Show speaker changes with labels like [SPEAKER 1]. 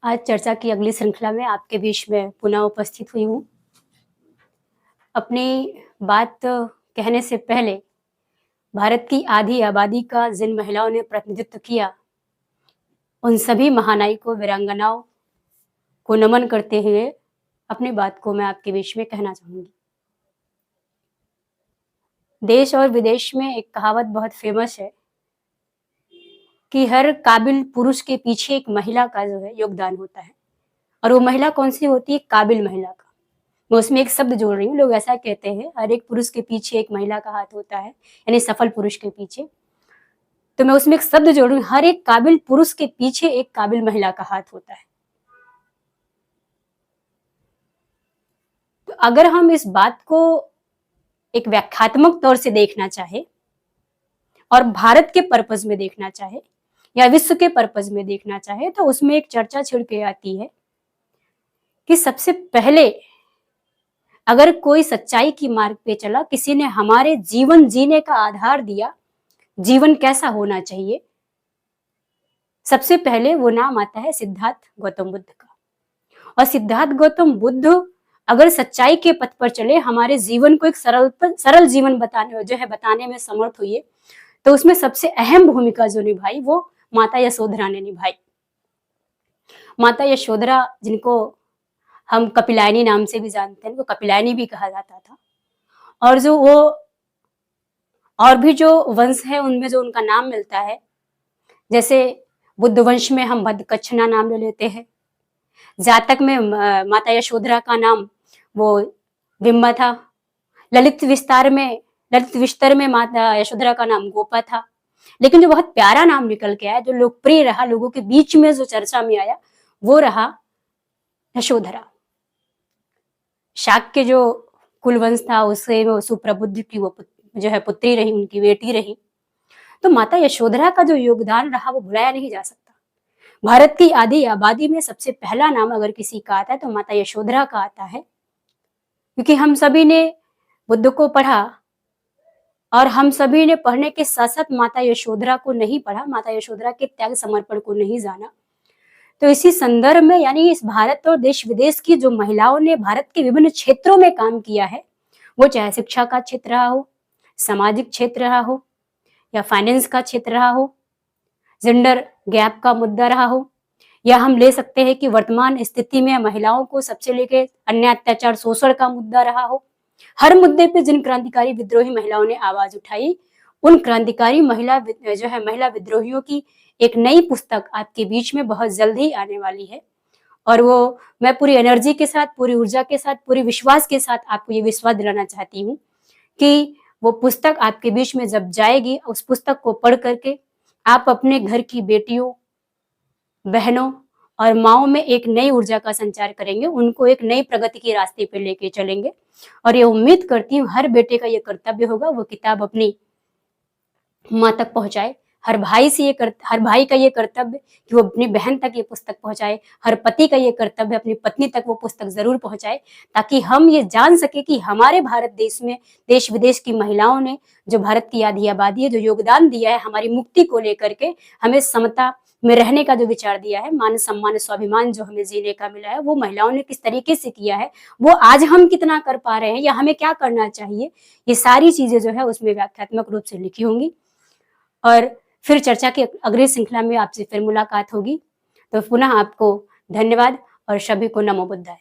[SPEAKER 1] आज चर्चा की अगली श्रृंखला में आपके बीच में पुनः उपस्थित हुई हूँ। अपनी बात कहने से पहले भारत की आधी आबादी का जिन महिलाओं ने प्रतिनिधित्व किया, उन सभी महानायकों वीरांगनाओं को नमन करते हुए अपनी बात को मैं आपके बीच में कहना चाहूंगी। देश और विदेश में एक कहावत बहुत फेमस है कि हर काबिल पुरुष के पीछे एक महिला का जो है योगदान होता है। और वो महिला कौन सी होती है? काबिल महिला का। मैं उसमें एक शब्द जोड़ रही हूँ। लोग ऐसा कहते हैं हर एक पुरुष के पीछे एक महिला का हाथ होता है, यानी सफल पुरुष के पीछे। तो मैं उसमें एक शब्द जोड़ रही हूँ, हर एक काबिल पुरुष के पीछे एक काबिल महिला का हाथ होता है। तो अगर हम इस बात को एक व्याख्यात्मक तौर से देखना चाहे और भारत के पर्पज में देखना चाहे या विश्व के पर्पज में देखना चाहे, तो उसमें एक चर्चा छिड़ के आती है कि सबसे पहले अगर कोई सच्चाई की मार्ग पे चला, किसी ने हमारे जीवन जीने का आधार दिया, जीवन कैसा होना चाहिए, सबसे पहले वो नाम आता है सिद्धार्थ गौतम बुद्ध का। और सिद्धार्थ गौतम बुद्ध अगर सच्चाई के पथ पर चले, हमारे जीवन को एक सरल जीवन बताने में समर्थ हुए, तो उसमें सबसे अहम भूमिका जो निभाई वो माता यशोधरा ने निभाई। माता यशोधरा, जिनको हम कपिलायनी नाम से भी जानते हैं, वो कपिलायनी भी कहा जाता था। और जो वो और भी जो वंश है उनमें जो उनका नाम मिलता है, जैसे बुद्ध वंश में हम भद्दकच्छना नाम ले लेते हैं, जातक में माता यशोधरा का नाम वो बिंबा था, ललित विस्तर में माता यशोधरा का नाम गोपा था। लेकिन जो बहुत प्यारा नाम निकल के आया, जो लोकप्रिय रहा, लोगों के बीच में जो चर्चा में आया, वो रहा यशोधरा। शाक्य जो कुलवंश था उससे वो सुप्रबुद्ध की वो जो है पुत्री रही, उनकी बेटी रही। तो माता यशोधरा का जो योगदान रहा वो भुलाया नहीं जा सकता। भारत की आधी आबादी में सबसे पहला नाम अगर किसी का आता है तो माता यशोधरा का आता है, क्योंकि हम सभी ने बुद्ध को पढ़ा और हम सभी ने पढ़ने के साथ साथ माता यशोधरा को नहीं पढ़ा, माता यशोधरा के त्याग समर्पण को नहीं जाना। तो इसी संदर्भ में, यानी इस भारत और देश विदेश की जो महिलाओं ने भारत के विभिन्न क्षेत्रों में काम किया है, वो चाहे शिक्षा का क्षेत्र रहा हो, सामाजिक क्षेत्र रहा हो, या फाइनेंस का क्षेत्र रहा हो, जेंडर गैप का मुद्दा रहा हो, या हम ले सकते हैं कि वर्तमान स्थिति में महिलाओं को सबसे लेके अन्य अत्याचार शोषण का मुद्दा रहा हो। हर मुद्दे पे जिन क्रांतिकारी विद्रोही महिलाओं ने आवाज उठाई, उन क्रांतिकारी महिला विद्रोहियों की एक नई पुस्तक आपके बीच में बहुत जल्द ही आने वाली है। और वो मैं पूरी एनर्जी के साथ, पूरी ऊर्जा के साथ, पूरी विश्वास के साथ आपको ये विश्वास दिलाना चाहती हूँ कि वो पुस्तक आपके बीच में जब जाएगी, उस पुस्तक को पढ़ करके आप अपने घर की बेटियों, बहनों और माओ में एक नई ऊर्जा का संचार करेंगे, उनको एक नई प्रगति के रास्ते पे लेके चलेंगे। और ये उम्मीद करती हूँ हर बेटे का ये कर्तव्य होगा, वो किताब अपनी माँ तक पहुंचाए। हर भाई का ये कर्तव्य कि वो अपनी बहन तक ये पुस्तक पहुंचाए। हर पति का ये कर्तव्य अपनी पत्नी तक वो पुस्तक जरूर पहुंचाए, ताकि हम ये जान सके कि हमारे भारत देश में देश विदेश की महिलाओं ने, जो भारत की आधी आबादी है, जो योगदान दिया है हमारी मुक्ति को लेकर के, हमें समता में रहने का जो विचार दिया है, मान सम्मान स्वाभिमान जो हमें जीने का मिला है, वो महिलाओं ने किस तरीके से किया है, वो आज हम कितना कर पा रहे हैं या हमें क्या करना चाहिए, ये सारी चीजें जो है उसमें व्याख्यात्मक रूप से लिखी होंगी। और फिर चर्चा की अगली श्रृंखला में आपसे फिर मुलाकात होगी। तो पुनः आपको धन्यवाद और सभी को नमो बुद्धाय।